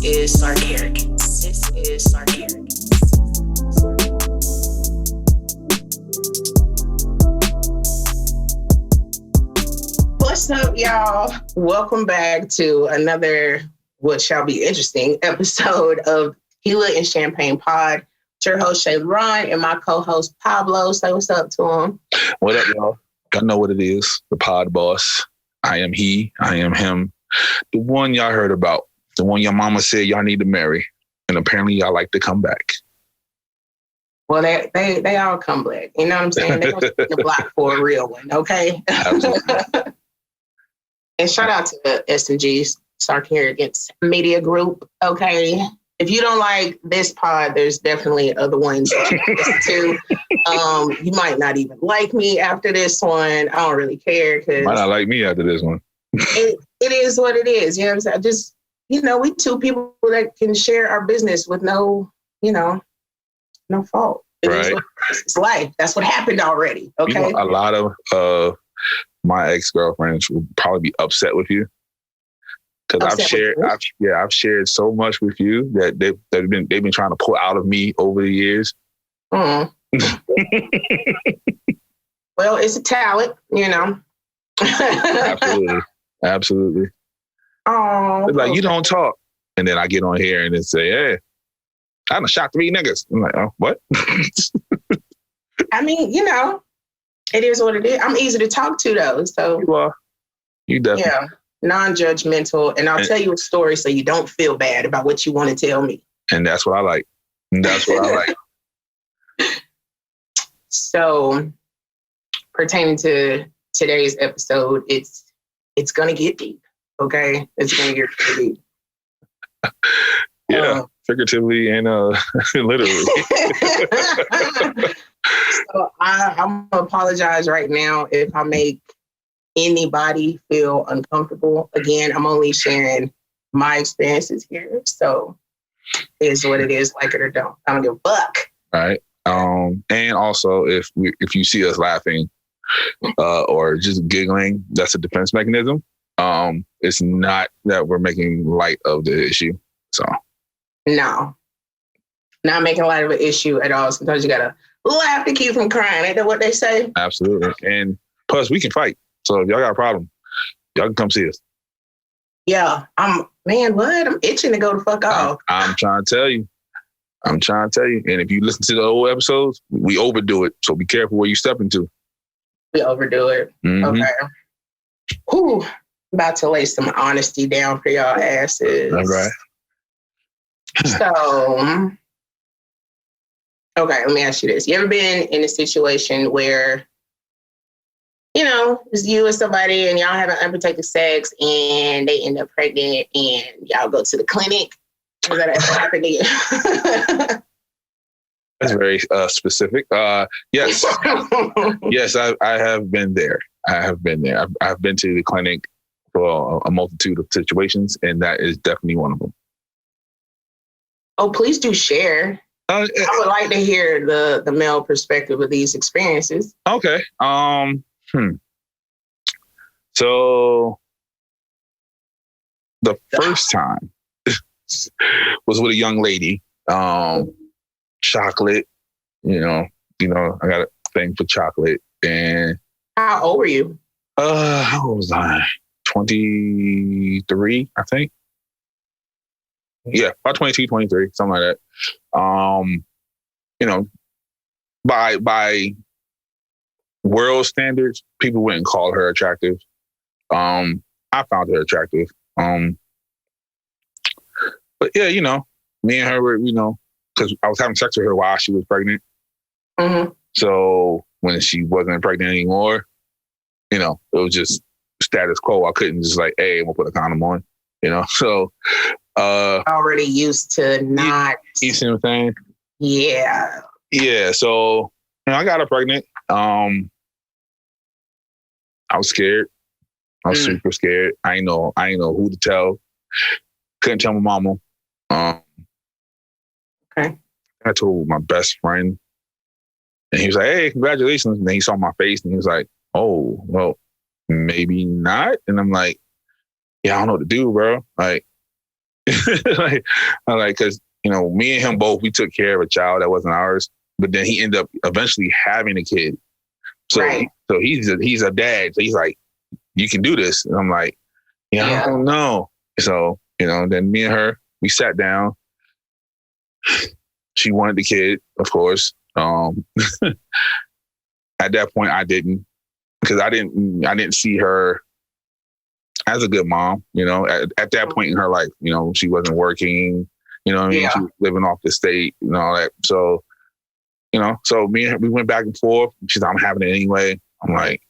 is Sark Arrogance. This is Sark Arrogance. What's up, y'all? Welcome back to another, what shall be interesting, episode of Tequila and Champagne Pod. It's your host, Shae and my co-host, Pablo. Say what's up to him. What up, y'all? I know what it is. The pod boss. I am he. I am him. The one y'all heard about. The one your mama said y'all need to marry. And apparently y'all like to come back. Well, they all come back. You know what I'm saying? They're going to the block for a real one, okay? Absolutely. And shout out to S&G's Sark Arrogance Media Group, okay? If you don't like this pod, there's definitely other ones that you can listen to. You might not even like me after this one. I don't really care. Might not like me after this one. it is what it is. You know what I'm saying? Just, we two people that can share our business with no fault. It's life. That's what happened already. Okay. A lot of my ex-girlfriends will probably be upset with you. Because I've shared so much with you that they've been trying to pull out of me over the years. Mm. Well, it's a talent, Absolutely. Oh, it's like, you don't talk. And then I get on here and then say, hey, I done shot 3 niggas. I'm like, oh, what? I mean, it is what it is. I'm easy to talk to, though. So you are. You definitely. Yeah, non-judgmental. And I'll tell you a story so you don't feel bad about what you want to tell me. And that's what I like. So, pertaining to today's episode, it's going to get deep, okay? It's going to get pretty deep. Yeah, figuratively and literally. So I'm going to apologize right now if I make anybody feel uncomfortable. Again, I'm only sharing my experiences here. So it is what it is, like it or don't. I don't give a fuck. Right. And also, if you see us laughing or just giggling, that's a defense mechanism. It's not that we're making light of the issue. So no, not making light of an issue at all. Sometimes you gotta laugh to keep from crying. Ain't that what they say? Absolutely. And plus, we can fight. So if y'all got a problem, y'all can come see us. Yeah, I'm itching to go the fuck off. I'm trying to tell you. And if you listen to the old episodes, we overdo it. So be careful where you step into. We overdo it. Mm-hmm. Okay. Whew. About to lay some honesty down for y'all asses. All right. So, okay, let me ask you this. You ever been in a situation where, it's you and somebody and y'all having unprotected sex and they end up pregnant and y'all go to the clinic? Has that ever happened to you? That's very specific. Yes. Yes, I have been there. I've been to the clinic for a multitude of situations, and that is definitely one of them. Oh, please do share. I would like to hear the male perspective of these experiences. Okay. So the first time was with a young lady. Chocolate, I got a thing for chocolate. And how old were you? How old was I? 23, I think. Yeah, about 22, 23, something like that. By world standards, people wouldn't call her attractive. I found her attractive. But yeah, me and her were, because I was having sex with her while she was pregnant. Mm-hmm. So when she wasn't pregnant anymore, it was just status quo. I couldn't just like, hey, I'm gonna put a condom on, So already used to not. You see what I'm saying? Yeah. Yeah. So I got her pregnant. I was scared. I was super scared. I ain't know who to tell. Couldn't tell my mama. Okay. I told my best friend, and he was like, hey, congratulations. And then he saw my face and he was like, oh, well, maybe not. And I'm like, yeah, I don't know what to do, bro. Like, like, I'm like, because me and him both, we took care of a child that wasn't ours, but then he ended up eventually having a kid. So, right. He's a dad. So he's like, you can do this. And I'm like, I don't know. So, then me and her, we sat down. She wanted the kid, of course. At that point, I didn't, because I didn't see her as a good mom. At that point in her life, she wasn't working. What I mean? She was living off the state and all that. So, so me and her, we went back and forth. She's like, I'm having it anyway. I'm like,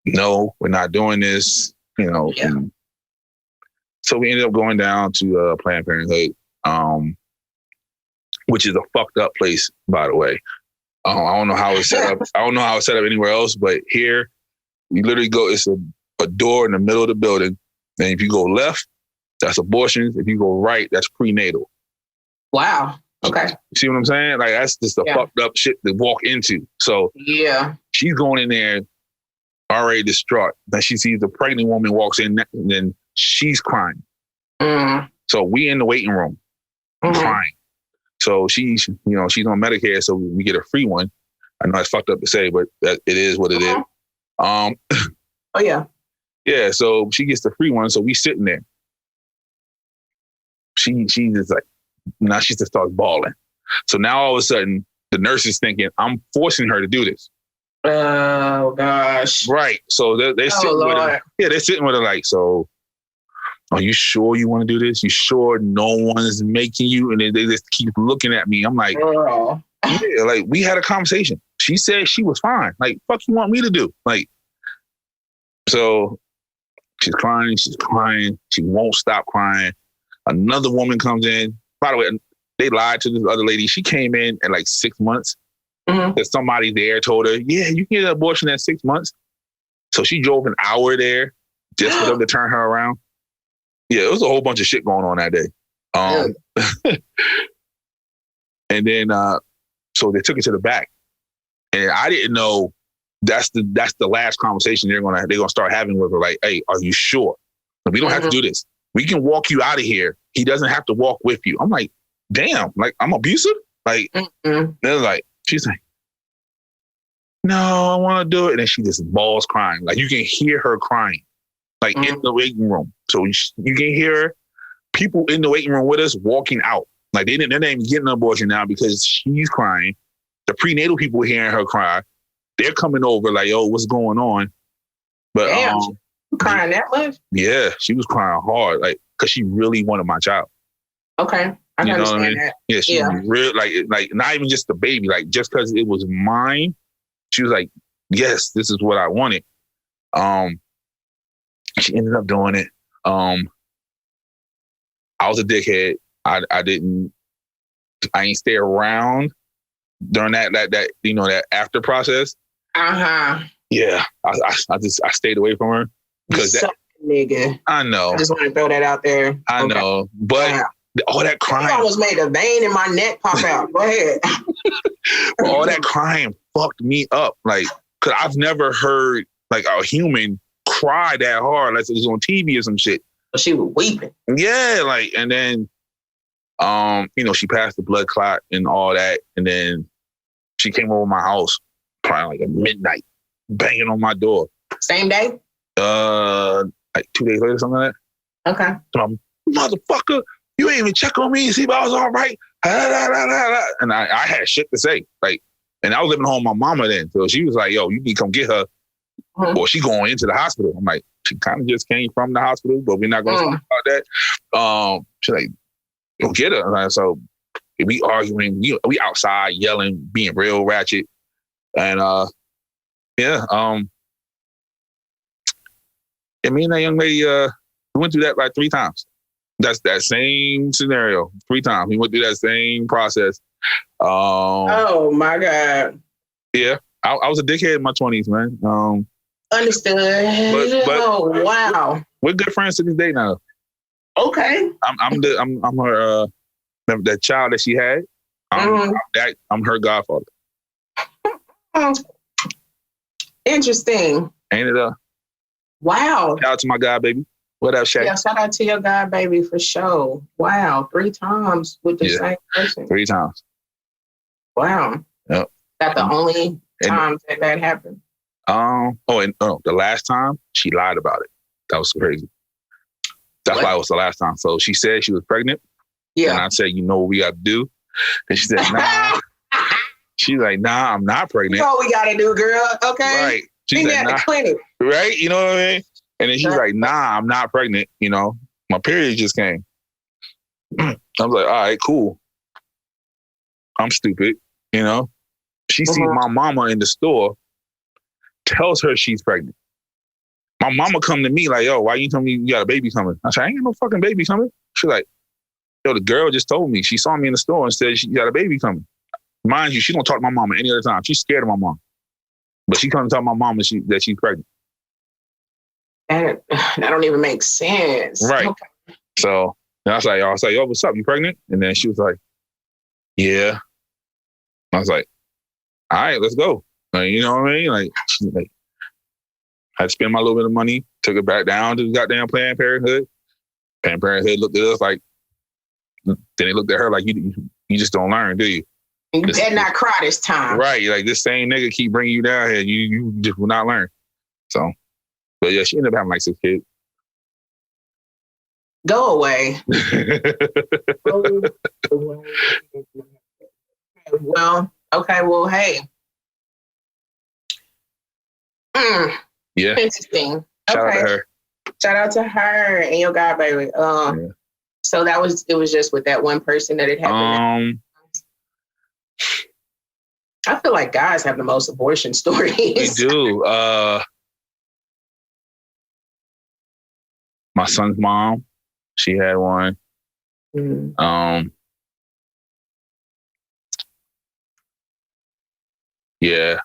no, we're not doing this. So we ended up going down to Planned Parenthood, which is a fucked up place, by the way. I don't know how it's set up. I don't know how it's set up anywhere else, but here you literally go. It's a door in the middle of the building, and if you go left, that's abortions. If you go right, that's prenatal. Wow. Okay. See what I'm saying? Like, that's just a fucked up shit to walk into. So she's going in there already distraught. Then she sees the pregnant woman walks in, and then she's crying. So we in the waiting room crying. So she's on Medicare, so we get a free one. I know it's fucked up to say, but it is what it is. Oh yeah. Yeah, so she gets the free one, so we sitting there. She just like, now she just starts bawling. So now all of a sudden, the nurse is thinking, I'm forcing her to do this. Oh gosh. Right. So they're sitting with her. Yeah, they're sitting with her like, so are you sure you want to do this? You sure no one is making you? And they just keep looking at me. I'm like, yeah, like we had a conversation. She said she was fine. Like, fuck you want me to do? Like, so she's crying. She won't stop crying. Another woman comes in. By the way, they lied to this other lady. She came in at like 6 months. That somebody there told her, yeah, you can get an abortion at 6 months. So she drove an hour there just for them to turn her around. Yeah, it was a whole bunch of shit going on that day. And then, so they took it to the back, and I didn't know that's the last conversation they're gonna start having with her. Like, hey, are you sure? We don't have to do this. We can walk you out of here. He doesn't have to walk with you. I'm like, damn, like I'm abusive. Like, they're like, she's like, no, I want to do it, and then she just bawls crying. Like you can hear her crying, like in the waiting room. So you can hear people in the waiting room with us walking out. Like they're not even getting an abortion now because she's crying. The prenatal people hearing her cry. They're coming over like, yo, what's going on? But crying that much? Yeah, she was crying hard, like because she really wanted my child. Okay, I can understand that. Yeah, she really like not even just the baby, like just because it was mine. She was like, yes, this is what I wanted. She ended up doing it. I was a dickhead. I ain't stay around during that after process. Yeah, I stayed away from her because that nigga. I know. I just want to throw that out there. I know, but all that crying. You almost made a vein in my neck pop out. Go ahead. All that crying fucked me up. Like, cause I've never heard like a human cry that hard unless it was on TV or some shit. But she was weeping. Yeah, like, and then, she passed the blood clot and all that, and then she came over my house probably like at midnight, banging on my door. Same day? Like 2 days later, something like that. Okay. So motherfucker, you ain't even check on me and see if I was all right. And I had shit to say, like, and I was living home with my mama then, so she was like, "Yo, you need to come get her, or she going into the hospital." I'm like, she kind of just came from the hospital, but we're not going to talk about that. She's like, go get her. And so we arguing, we outside yelling, being real ratchet, and and me and that young lady, we went through that like 3 times. That's that same scenario 3 times. We went through that same process. Oh my God. Yeah, I was a dickhead in my 20s, man. Understood. But wow. We're good friends to this day now. Okay. I'm her that child that she had. I'm her godfather. Interesting. Ain't it? Wow. Shout out to my god, baby. What up, Shae? Yeah, shout out to your God baby for sure. Wow, 3 times with the same person. 3 times. Wow. Yep. That the only time that happened. The last time she lied about it. That was crazy. That's why it was the last time. So she said she was pregnant. Yeah. And I said, you know what we got to do? And she said, nah. She's like, nah, I'm not pregnant. You know what we got to do, girl. Okay. Right. She's like, nah. Clinic. Right. You know what I mean? And then she's like, nah, I'm not pregnant. You know, my period just came. I was like, all right, cool. I'm stupid. You know, she sees my mama in the store, tells her she's pregnant. My mama come to me like, yo, why you telling me you got a baby coming? I said, I ain't got no fucking baby coming. She's like, yo, the girl just told me. She saw me in the store and said she got a baby coming. Mind you, she don't talk to my mama any other time. She's scared of my mom. But she comes to tell my mama that she's pregnant. That don't even make sense. Right. Okay. So I was like, yo, what's up? You pregnant? And then she was like, yeah. I was like, all right, let's go. Like, you know what I mean? Like, I had to spend my little bit of money, took it back down to the goddamn Planned Parenthood. Planned Parenthood looked at us like, then they looked at her like, you just don't learn, do you? You better not cry this time. Right. Like, this same nigga keep bringing you down here. You just will not learn. So, but yeah, she ended up having like 6 kids. Go away. Go away. Well, okay. Well, hey. Yeah. Interesting. Shout out to her. Shout out to her and your God baby. So it was just with that one person that it happened. I feel like guys have the most abortion stories. They do. My son's mom, she had one. Yeah.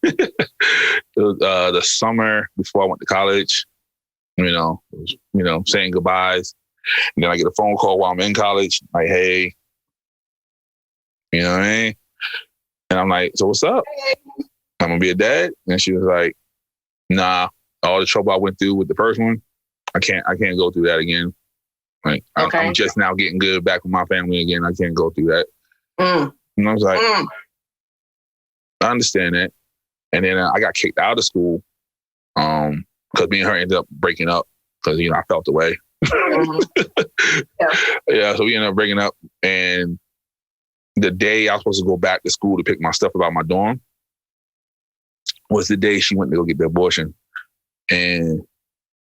It was the summer before I went to college. Saying goodbyes. And then I get a phone call while I'm in college, like, hey, you know what I mean? And I'm like, so what's up? I'm gonna be a dad? And she was like, nah, all the trouble I went through with the first one, I can't go through that again. Like, I'm just now getting good back with my family again. I can't go through that. And I was like, I understand that. And then I got kicked out of school because me and her ended up breaking up because, I felt the way. Yeah, so we ended up breaking up. And the day I was supposed to go back to school to pick my stuff about my dorm was the day she went to go get the abortion. And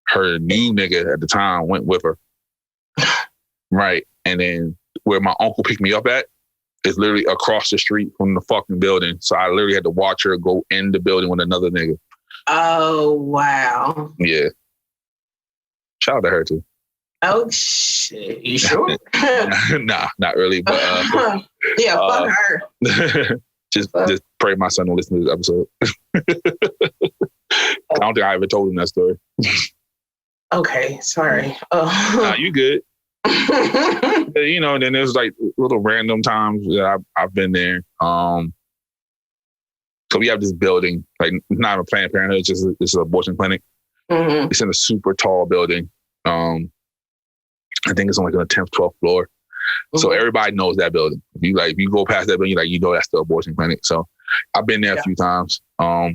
her new nigga at the time went with her. Right. And then where my uncle picked me up at is literally across the street from the fucking building. So I literally had to watch her go in the building with another nigga. Oh, wow. Yeah. Shout out to her too. Oh, shit. You sure? Nah, not really. But yeah, fuck her. Just pray my son will listen to this episode. I don't think I ever told him that story. Okay, sorry. Nah, you good. Then there's like little random times that I've been there. So we have this building, like not a Planned Parenthood, it's just it's an abortion clinic. It's in a super tall building. I think it's on like on the 10th, 12th floor. So everybody knows that building. If you go past that building, that's the abortion clinic. So I've been there a few times. Yeah,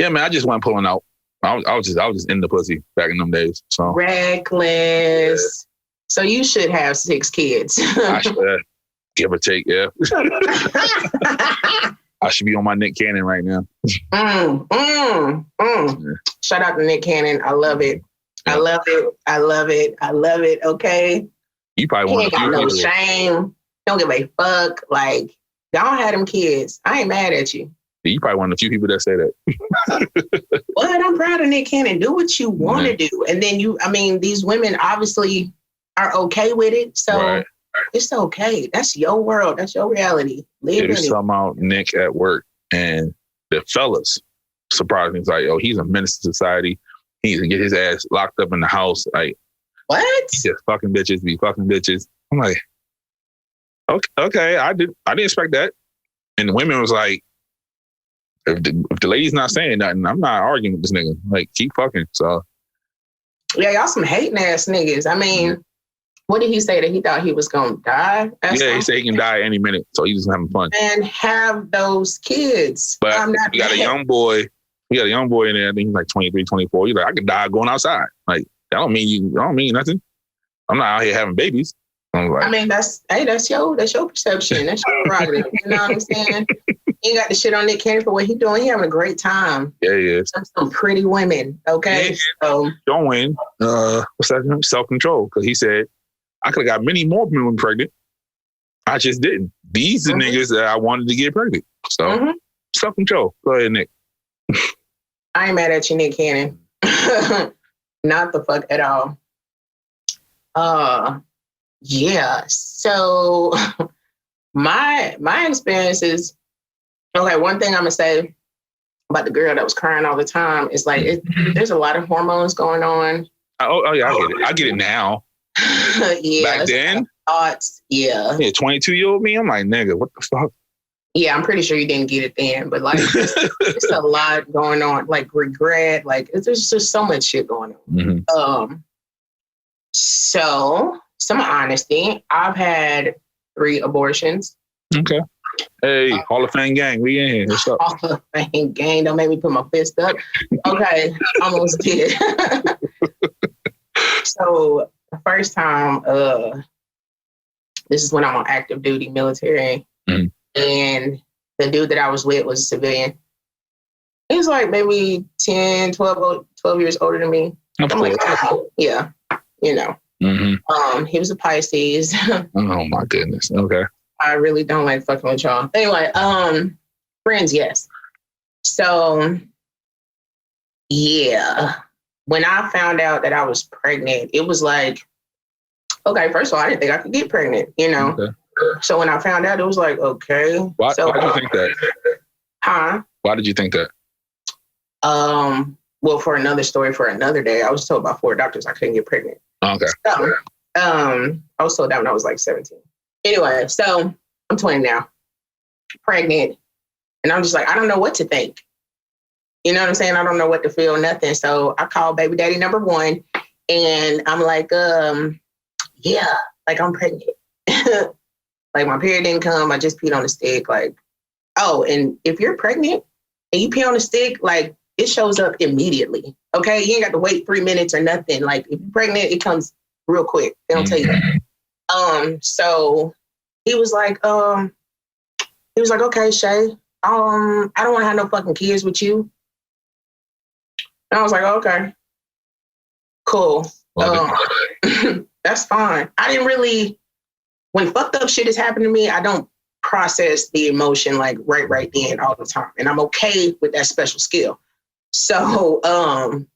man, I just went pulling out. I was just in the pussy back in them days. So reckless. So you should have 6 kids. I should, give or take, yeah. I should be on my Nick Cannon right now. Yeah. Shout out to Nick Cannon. I love it. Yeah. I love it. I love it. I love it. Okay. You probably want to. Ain't got no shame. Don't give a fuck. Like, y'all had them kids. I ain't mad at you. Yeah, you probably one of the few people that say that. But I'm proud of Nick Cannon. Do what you want to do. And then these women obviously are okay with it. So it's okay. That's your world. That's your reality. Live in it. There's something about Nick at work and the fellas surprised me. It's like, he's a menace to society. He needs to get his ass locked up in the house. Like, what? He just fucking bitches, be fucking bitches. I'm like, okay, I didn't expect that. And the women was like, if the lady's not saying nothing, I'm not arguing with this nigga. Like, keep fucking. So Yeah, y'all some hating ass niggas. I mean, what did he say that he thought he was gonna die? Yeah, he said he can die any minute, so he's just having fun. And have those kids. But I'm not we got a young boy. We got a young boy in there. I think he's like 23, 24. He's like, I could die going outside. Like, that don't mean nothing. I'm not out here having babies. Like, I mean, that's your perception. That's your prerogative. You know what I'm saying? He ain't got the shit on Nick Cannon for what he doing. He having a great time. Yeah, he is. Some pretty women. Okay. Yeah. So showing what's that? Self-control. Because he said, I could have got many more women pregnant. I just didn't. These are niggas that I wanted to get pregnant. So self-control. Go ahead, Nick. I ain't mad at you, Nick Cannon. Not the fuck at all. Yeah. So my experience is, okay, one thing I'm gonna say about the girl that was crying all the time is like there's a lot of hormones going on. Oh yeah, I get it. I get it now. Yeah. Back then? Thoughts. Yeah. Yeah, 22-year-old me, I'm like, nigga, what the fuck? Yeah, I'm pretty sure you didn't get it then, but like it's a lot going on, like regret, like there's just so much shit going on. Mm-hmm. So some honesty, I've had 3 abortions. Okay. Hey, Hall of Fame gang, we in here. What's up? Hall of Fame gang, don't make me put my fist up. Okay, almost did. So the first time, this is when I'm on active duty military. Mm-hmm. And the dude that I was with was a civilian. He was like maybe 10, 12 years older than me. I'm like, yeah, you know. Mm-hmm. He was a Pisces. Oh my goodness. Okay. I really don't like fucking with y'all. Anyway, friends, yes. So, yeah. When I found out that I was pregnant, it was like, okay, first of all, I didn't think I could get pregnant, you know? Okay. So when I found out, it was like, okay. Why did you think that? Huh? Why did you think that? Well, for another story for another day, I was told by 4 doctors I couldn't get pregnant. Okay. So, I was told that when I was like 17. Anyway, so I'm 20 now, pregnant. And I'm just like, I don't know what to think. You know what I'm saying? I don't know what to feel, nothing. So I called baby daddy number 1 and I'm like, yeah, like I'm pregnant. Like my period didn't come. I just peed on a stick. Like, oh, and if you're pregnant and you pee on a stick, like it shows up immediately. Okay. You ain't got to wait 3 minutes or nothing. Like if you're pregnant, it comes real quick. They don't tell you that. So he was like, okay, Shae, I don't want to have no fucking kids with you. And I was like, okay, cool. That's fine. I didn't really, when fucked up shit is happening to me, I don't process the emotion like right then all the time. And I'm okay with that special skill. So,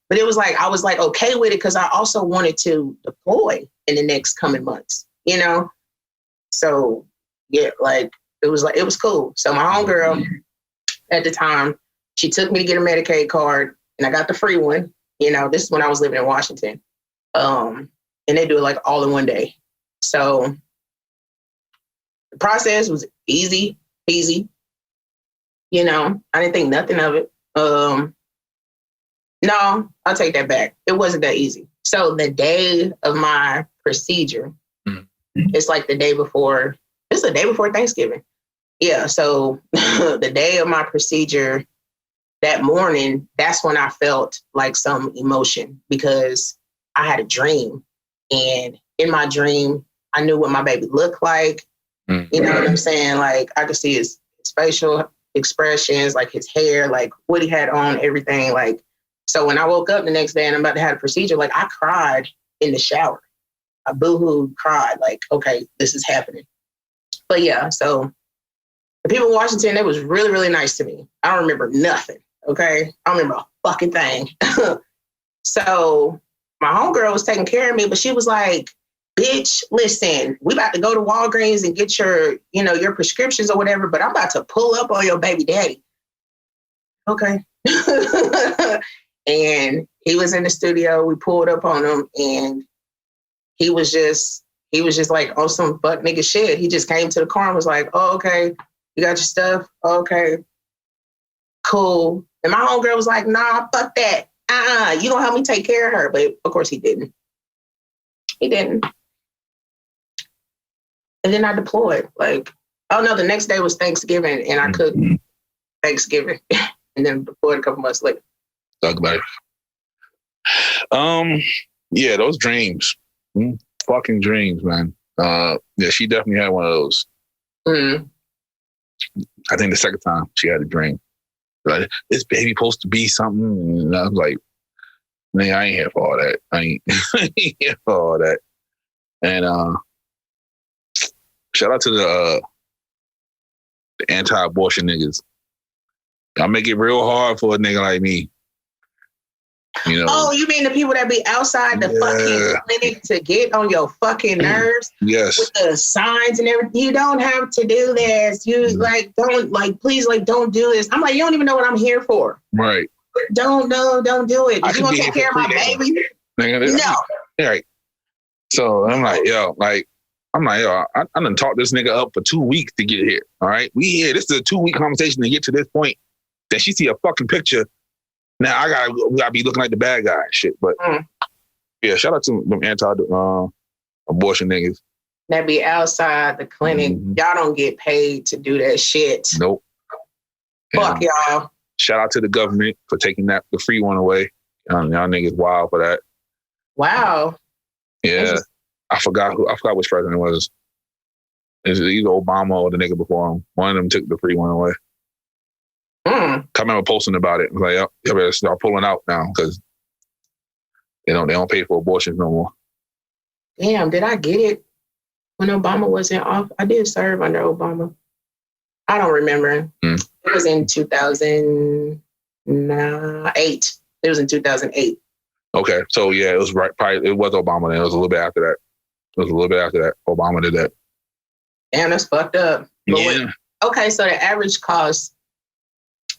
but it was like, I was like, okay with it because I also wanted to deploy in the next coming months, you know? So yeah, like, it was cool. So my homegirl at the time, she took me to get a Medicaid card and I got the free one. You know, this is when I was living in Washington. And they do it like all in one day. So the process was easy. You know, I didn't think nothing of it. No, I'll take that back. It wasn't that easy. So the day of my procedure, it's like the day before, it's the day before Thanksgiving. Yeah, so the day of my procedure, that morning, that's when I felt like some emotion because I had a dream. And in my dream, I knew what my baby looked like. You know what I'm saying? Like I could see his facial expressions, like his hair, like what he had on, everything. Like, so when I woke up the next day and I'm about to have a procedure, like I cried in the shower. I boohooed, cried, like, okay, this is happening. But yeah, so the people in Washington, they was really, really nice to me. I don't remember nothing, okay? I don't remember a fucking thing. So my homegirl was taking care of me, but she was like, bitch, listen, we about to go to Walgreens and get your, you know, your prescriptions or whatever, but I'm about to pull up on your baby daddy. Okay. And he was in the studio. We pulled up on him and he was just like on some fuck nigga shit. He just came to the car and was like, oh, okay, you got your stuff? Okay, cool. And my homegirl was like, nah, fuck that. you gonna help me take care of her. But of course he didn't. He didn't. And then I deployed. Like, oh no, the next day was Thanksgiving and I cooked Thanksgiving and then deployed a couple months later. Talk about it. Yeah, those dreams. Fucking dreams, man. Yeah, she definitely had one of those. Mm. I think the second time she had a dream. Like, this baby supposed to be something. And I was like, man, I ain't here for all that. I ain't here for all that. And shout out to the anti-abortion niggas. Y'all make it real hard for a nigga like me. You know? Oh, you mean the people that be outside the fucking clinic to get on your fucking nerves? Yes. With the signs and everything. You don't have to do this. You please don't do this. I'm like, you don't even know what I'm here for. Right. Don't do it. You gonna take care of my baby? No. Right. So I'm like, yo, I done talked this nigga up for 2 weeks to get here. All right. We here. This is a 2-week conversation to get to this point. Then she see a fucking picture. Now I gotta be looking like the bad guy and shit. But yeah, shout out to them anti-abortion niggas. That be outside the clinic. Mm-hmm. Y'all don't get paid to do that shit. Nope. Fuck y'all. Shout out to the government for taking the free one away. Y'all niggas wild for that. Wow. Yeah. I forgot which president it was. It's either Obama or the nigga before him. One of them took the free one away. I remember posting about it. I was like, you better start pulling out now because they don't pay for abortions no more. Damn, did I get it when Obama was in office? I did serve under Obama. I don't remember. It was in 2008. It was in 2008. Okay, so yeah, it was right. Probably it was Obama. Then it was a little bit after that. Obama did that. Damn, that's fucked up. But okay, so the average cost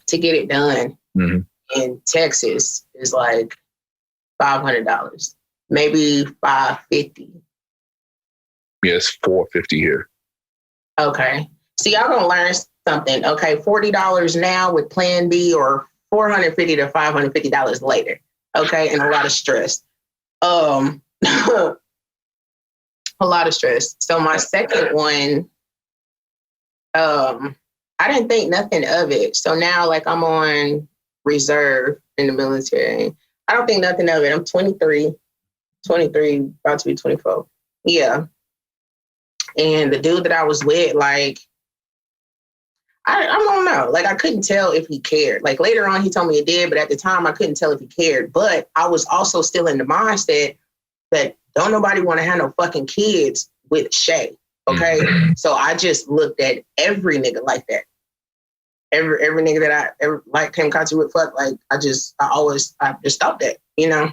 to get it done in Texas is like $500, maybe $550. Yes, $450 here. Okay, so y'all gonna learn something. Okay, $40 now with Plan B, or $450 to $550 later. Okay, and a lot of stress. A lot of stress. So my second one, I didn't think nothing of it. So now, like, I'm on reserve in the military. I don't think nothing of it. I'm 23, about to be 24. Yeah. And the dude that I was with, like, I don't know. Like, I couldn't tell if he cared. Like, later on, he told me he did, but at the time, I couldn't tell if he cared. But I was also still in the mindset that don't nobody want to have no fucking kids with Shae. Okay? So I just looked at every nigga like that. Every nigga that I ever came in contact with, fuck, like, I just thought that, you know?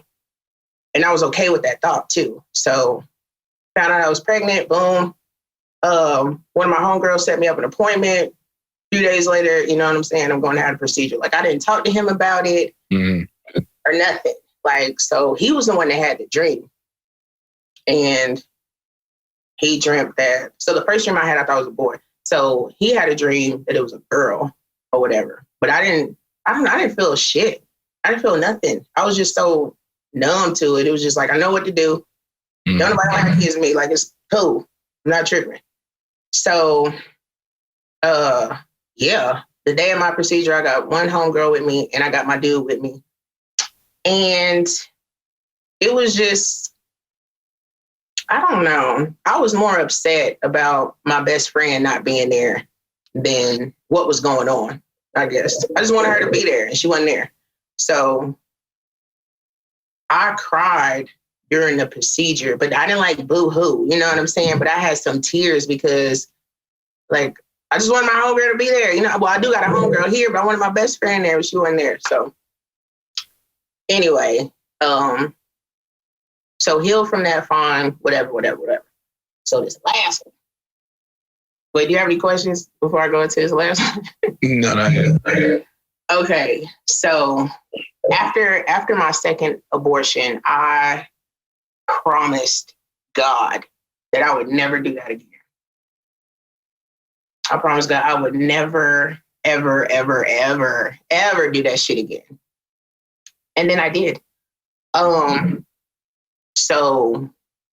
And I was okay with that thought too. So found out I was pregnant, boom. One of my homegirls set me up an appointment. A few days later, you know what I'm saying, I'm going to have a procedure. Like, I didn't talk to him about it or nothing. Like, so he was the one that had the dream. And he dreamt that. So the first dream I had, I thought it was a boy. So he had a dream that it was a girl or whatever. But I didn't feel shit. I didn't feel nothing. I was just so numb to it. It was just like, I know what to do. Don't nobody want to have kids with me. Like, it's cool. I'm not tripping. So, yeah, the day of my procedure, I got one homegirl with me and I got my dude with me. And it was just, I don't know. I was more upset about my best friend not being there than what was going on, I guess. I just wanted her to be there and she wasn't there. So I cried during the procedure, but I didn't like boo-hoo, you know what I'm saying? But I had some tears because, like, I just wanted my homegirl to be there. You know, well, I do got a homegirl here, but I wanted my best friend there, but she wasn't there. So anyway, so healed from that, fine, whatever. So this last one. Wait, do you have any questions before I go into this last one? No, not yet. Okay, so after my second abortion, I promised God that I would never do that again. I promised God I would never, ever, ever, ever, ever do that shit again. And then I did. So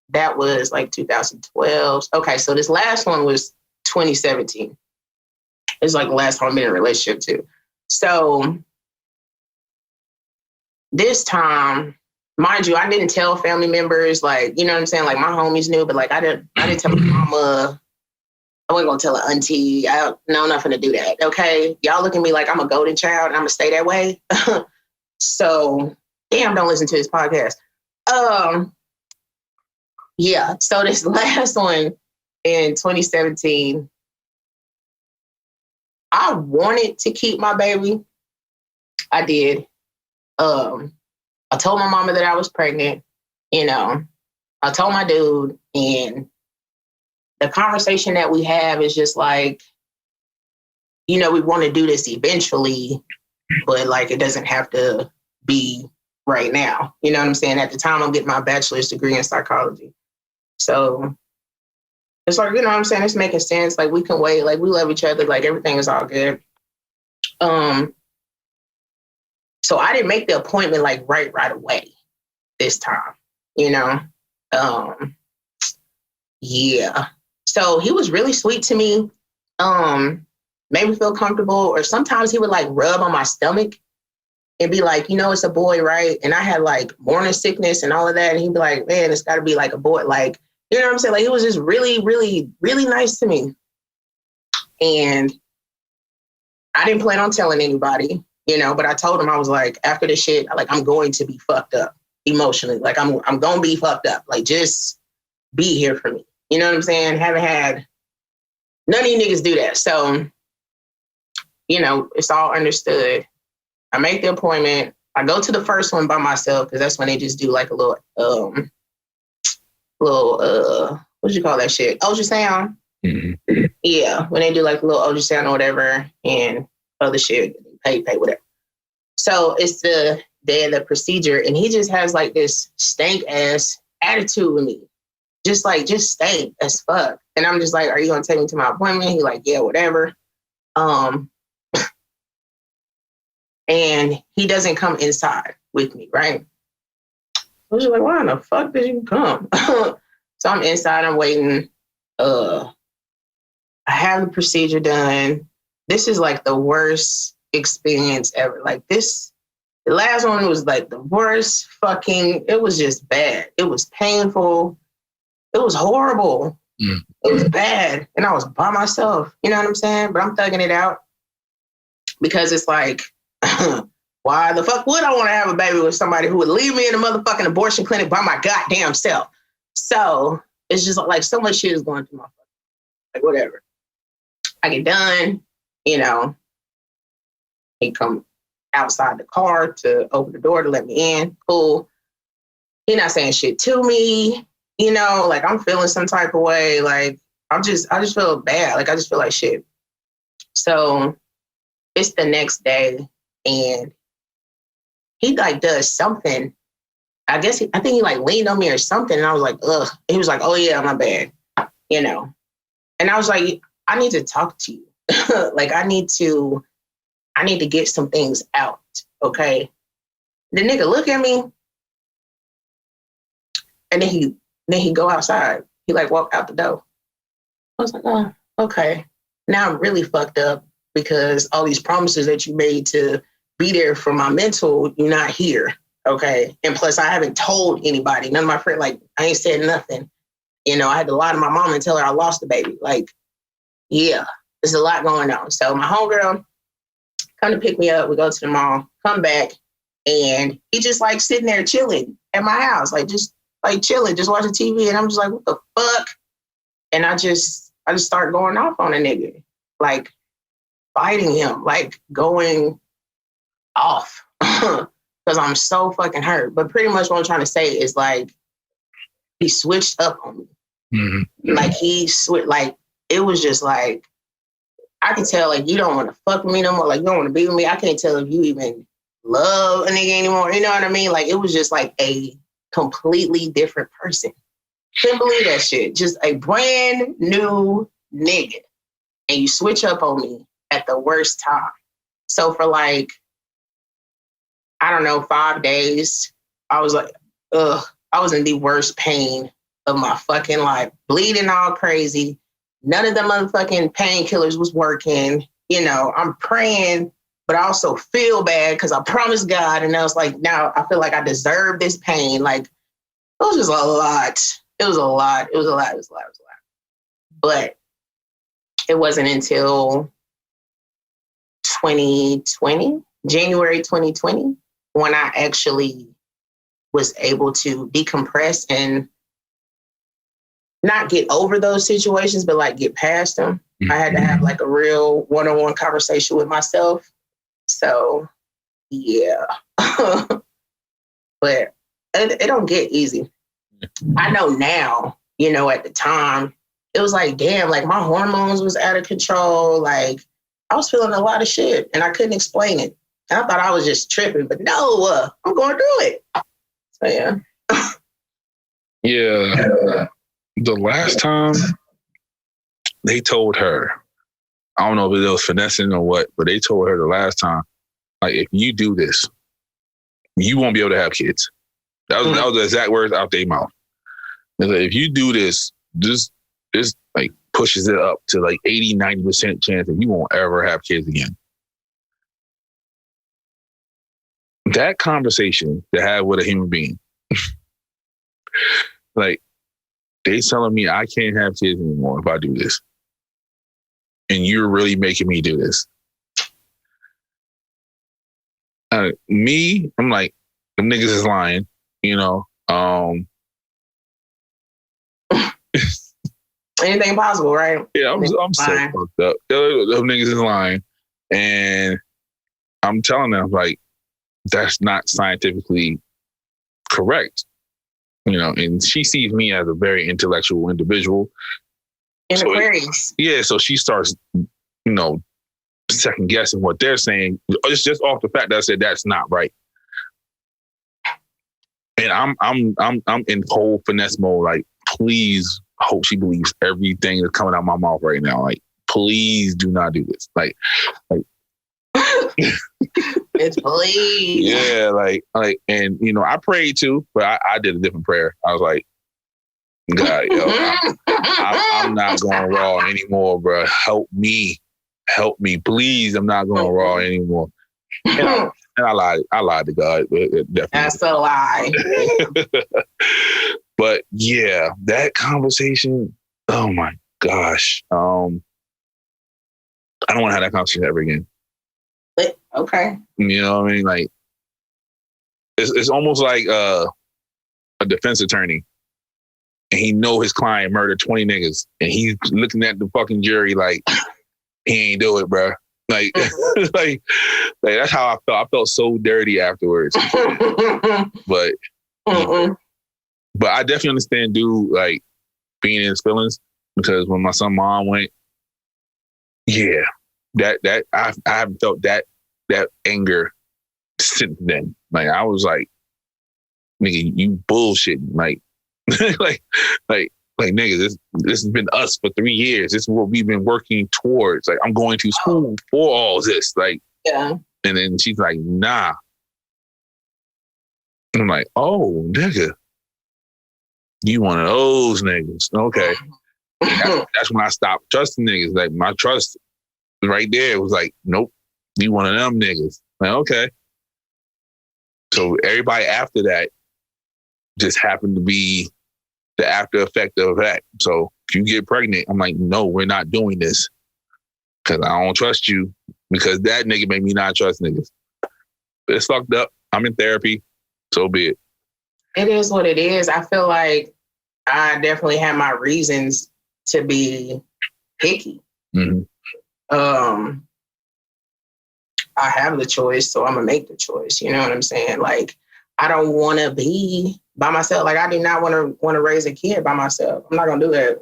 that was like 2012. Okay, so this last one was 2017. It's like the last time I've been in a relationship too. So this time, mind you, I didn't tell family members, like, you know what I'm saying? Like my homies knew, but like I didn't tell my mama. I wasn't gonna tell her auntie. I'm not gonna do that. Okay. Y'all look at me like I'm a golden child and I'm gonna stay that way. So damn, don't listen to this podcast. Yeah. So this last one in 2017, I wanted to keep my baby. I did. I told my mama that I was pregnant. You know, I told my dude, and the conversation that we have is just like, you know, we want to do this eventually, but like it doesn't have to be right now. You know what I'm saying? At the time, I'm getting my bachelor's degree in psychology. So it's like, you know what I'm saying? It's making sense. Like we can wait. Like we love each other. Like everything is all good. So I didn't make the appointment like right away this time, you know? Yeah. So he was really sweet to me. Made me feel comfortable. Or sometimes he would like rub on my stomach and be like, you know, it's a boy, right? And I had like morning sickness and all of that. And he'd be like, man, it's got to be like a boy. Like, you know what I'm saying? Like, he was just really, really, really nice to me. And I didn't plan on telling anybody, you know, but I told him, I was like, after this shit, like, I'm going to be fucked up emotionally. Like, I'm going to be fucked up. Like, just be here for me. You know what I'm saying? Haven't had none of you niggas do that. So, you know, it's all understood. I make the appointment. I go to the first one by myself because that's when they just do like a little, what you call that shit? Ultrasound. Mm-hmm. Yeah, when they do like a little ultrasound or whatever and other shit, pay, whatever. So it's the day of the procedure, and he just has like this stank ass attitude with me. Just stank as fuck. And I'm just like, are you gonna take me to my appointment? He's like, yeah, whatever. And he doesn't come inside with me, right? I was just like, why in the fuck did you come? So I'm inside, I'm waiting. I have the procedure done. This is like the worst experience ever. Like this, the last one was like the worst fucking, it was just bad. It was painful. It was horrible. Mm. It was bad. And I was by myself, you know what I'm saying? But I'm thugging it out because it's like, why the fuck would I want to have a baby with somebody who would leave me in a motherfucking abortion clinic by my goddamn self? So it's just like so much shit is going through my fucking, like whatever. I get done, you know, he come outside the car to open the door to let me in. Cool. He not saying shit to me, you know, like I'm feeling some type of way. Like I just feel bad. Like I just feel like shit. So it's the next day and he like does something. I think he like leaned on me or something. And I was like, ugh. He was like, oh yeah, my bad. You know? And I was like, I need to talk to you. Like I need to get some things out. Okay. The nigga look at me and then he go outside. He like walk out the door. I was like, oh, okay. Now I'm really fucked up because all these promises that you made to be there for my mental, you're not here. Okay. And plus I haven't told anybody. None of my friends, like I ain't said nothing. You know, I had to lie to my mom and tell her I lost the baby. Like, yeah, there's a lot going on. So my homegirl come to pick me up. We go to the mall, come back, and he just like sitting there chilling at my house, like just like chilling, just watching TV. And I'm just like, what the fuck? And I just start going off on a nigga, like fighting him, like going off because I'm so fucking hurt. But pretty much what I'm trying to say is like, he switched up on me. Mm-hmm. Like he switched, like it was just like, I can tell like you don't want to fuck with me no more. Like you don't want to be with me. I can't tell if you even love a nigga anymore. You know what I mean? Like it was just like a completely different person. Couldn't believe that shit. Just a brand new nigga. And you switch up on me at the worst time. So for like I don't know, 5 days. I was like, ugh, I was in the worst pain of my fucking life, bleeding all crazy. None of the motherfucking painkillers was working. I'm praying, but I also feel bad because I promised God. And I was like, now I feel like I deserve this pain. Like, it was just a lot. It was a lot. It was a lot. It was a lot. It was a lot. But it wasn't until 2020, January 2020, when I actually was able to decompress and not get over those situations, but like get past them. Mm-hmm. I had to have like a real one-on-one conversation with myself. So, yeah. But it don't get easy. I know now, at the time, it was like, damn, like my hormones was out of control. Like I was feeling a lot of shit and I couldn't explain it. And I thought I was just tripping, but no, I'm going through it. So, yeah. Yeah. The last time they told her, I don't know if it was finessing or what, but they told her the last time, like, if you do this, you won't be able to have kids. That was the exact words out their mouth. Like, if you do this like pushes it up to like 80, 90% chance that you won't ever have kids again. That conversation to have with a human being, like, they telling me I can't have kids anymore if I do this. And you're really making me do this. I'm like, them niggas is lying, Anything possible, right? Yeah, I'm so fucked up. Them niggas is lying. And I'm telling them, like, that's not scientifically correct. And she sees me as a very intellectual individual. In Aquarius. Yeah, so she starts, second guessing what they're saying. It's just off the fact that I said that's not right. And I'm in whole finesse mode. Like, please, hope she believes everything that's coming out of my mouth right now. Like, please do not do this. Like. It's please. Yeah, and I prayed too, but I did a different prayer. I was like, God, I'm not going raw anymore, bro. Help me, please. I'm not going raw anymore. And I lied to God. Definitely. That's a lie. But yeah, that conversation. Oh my gosh. I don't want to have that conversation ever again. Okay. You know what I mean? Like, it's almost like a defense attorney, and he know his client murdered 20 niggas, and he's looking at the fucking jury like, he ain't do it, bro. Like, like that's how I felt. I felt so dirty afterwards. But I definitely understand dude, like, being in his feelings, because when my son mom went, yeah, that I haven't felt that anger since then. Like, I was like, nigga, you bullshitting. Like, like nigga, this has been us for 3 years. This is what we've been working towards. Like, I'm going to school for all this. Like, yeah. And then she's like, nah. And I'm like, oh, nigga, you one of those niggas. Okay. That's when I stopped trusting niggas. Like, my trust right there was like, nope, you one of them niggas. Like, okay. So everybody after that just happened to be the after effect of that. So if you get pregnant, I'm like, no, we're not doing this, because I don't trust you, because that nigga made me not trust niggas. It's fucked up. I'm in therapy. So be it. It is what it is. I feel like I definitely have my reasons to be picky. Mm-hmm. I have the choice, so I'm gonna make the choice. You know what I'm saying? Like, I don't want to be by myself. Like, I do not want to raise a kid by myself. I'm not gonna do that.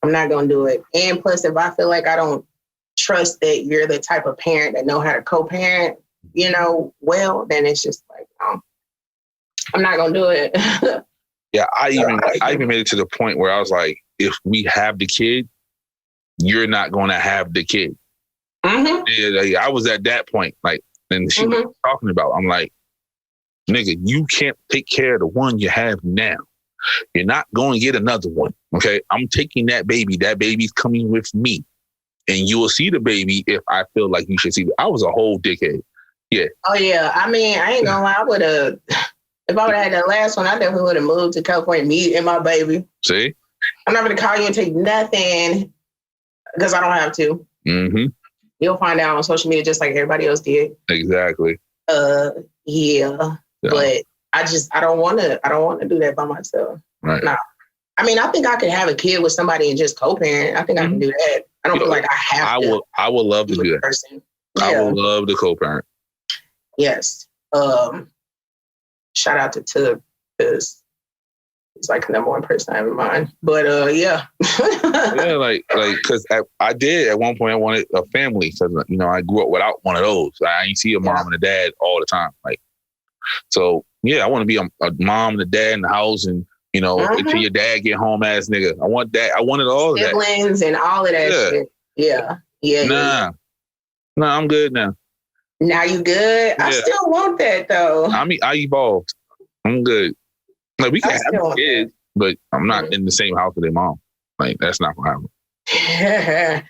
I'm not gonna do it. And plus, if I feel like I don't trust that you're the type of parent that know how to co-parent, well, then it's just like, I'm not gonna do it. Yeah, I even made it to the point where I was like, if we have the kid, you're not gonna have the kid. Mm-hmm. Yeah, I was at that point. Like, And she was talking about, I'm like, nigga, you can't take care of the one you have now. You're not going to get another one. Okay. I'm taking that baby. That baby's coming with me. And you will see the baby if I feel like you should see it. I was a whole dickhead. Yeah. Oh, yeah. I mean, I ain't gonna lie. I would have, if I would have had that last one, I definitely would have moved to California, me and my baby. See? I'm not going to call you and take nothing because I don't have to. Mm-hmm. You'll find out on social media just like everybody else did. Exactly. Yeah. But I don't want to do that by myself. Right. No. I mean, I think I could have a kid with somebody and just co-parent. I think I can do that. I don't feel like I have to. I would love to do that. Person. Yeah. I would love to co-parent. Yes. Shout out to Tub because he's like the number one person I have in mind. But yeah. Yeah, like, because I did at one point. I wanted a family because I grew up without one of those. I ain't see a mom and a dad all the time. Like, so yeah, I want to be a mom and a dad in the house, and until your dad get home ass nigga. I want that. I wanted all of that. Siblings and all of that shit. Yeah. Nah, I'm good now. Now you good? Yeah. I still want that though. I evolved. I'm good. Like we can have kids, but I'm not in the same house with their mom. Like that's not gonna happen.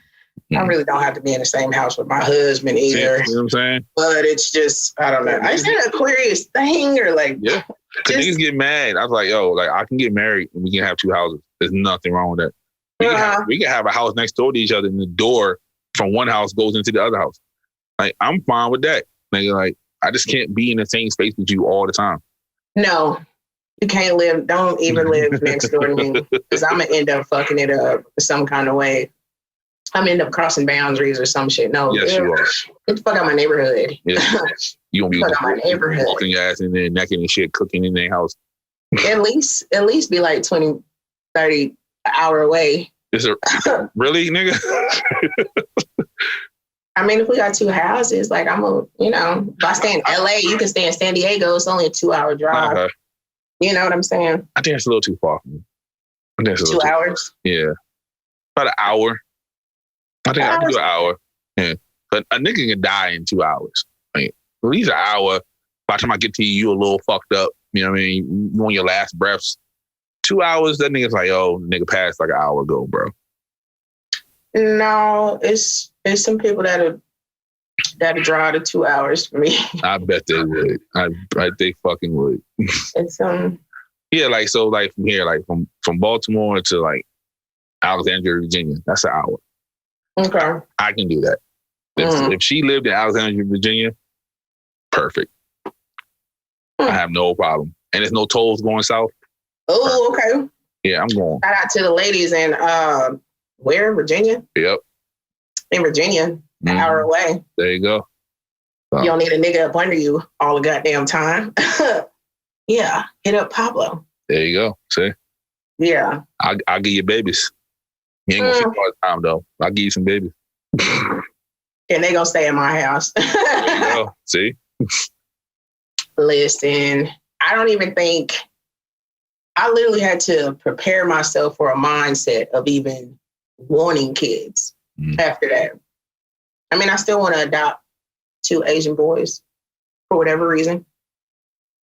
I really don't have to be in the same house with my husband either. You know what I'm saying? But it's just, I don't know. I said Aquarius thing or like. Yeah. Cause niggas get mad. I was like, yo, like I can get married and we can have two houses. There's nothing wrong with that. We can have a house next door to each other and the door from one house goes into the other house. Like I'm fine with that. Like I just can't be in the same space with you all the time. No. You can't live, don't even live next door to me. Because I'm going to end up fucking it up some kind of way. I'm going to end up crossing boundaries or some shit. No. Yes, you are. Get the fuck out my neighborhood. Yeah. You won't be my neighborhood. Walking your ass in there naked and shit, cooking in their house. At least be like 20, 30 an hour away. Is it really, nigga? I mean, if we got two houses, like if I stay in LA, you can stay in San Diego. It's only a 2-hour drive. Okay. You know what I'm saying? I think it's a little too far for me. I think it's 2 hours? Yeah. About an hour. I think I can do an hour. Yeah. But a nigga can die in 2 hours. Like, at least an hour. By the time I get to you, you're a little fucked up. You know what I mean? You on your last breaths. 2 hours, that nigga's like, oh, nigga passed like an hour ago, bro. No, it's some people that'll draw the 2 hours for me. I bet they would. I bet they fucking would. It's yeah, like so, like from here, like from Baltimore to like Alexandria, Virginia, that's an hour. Okay, I can do that. If she lived in Alexandria, Virginia, perfect. I have no problem, and there's no tolls going south. Oh, okay. Yeah, I'm going. Shout out to the ladies in where Virginia? Yep. In Virginia. An hour away. There you go. You don't need a nigga up under you all the goddamn time. Yeah, hit up Pablo. There you go. See? Yeah. I'll give you babies. You ain't gonna see all the time though. I'll give you some babies. And they gonna stay in my house. There you go. See? Listen, I don't even think I literally had to prepare myself for a mindset of even wanting kids after that. I mean, I still want to adopt 2 Asian boys for whatever reason.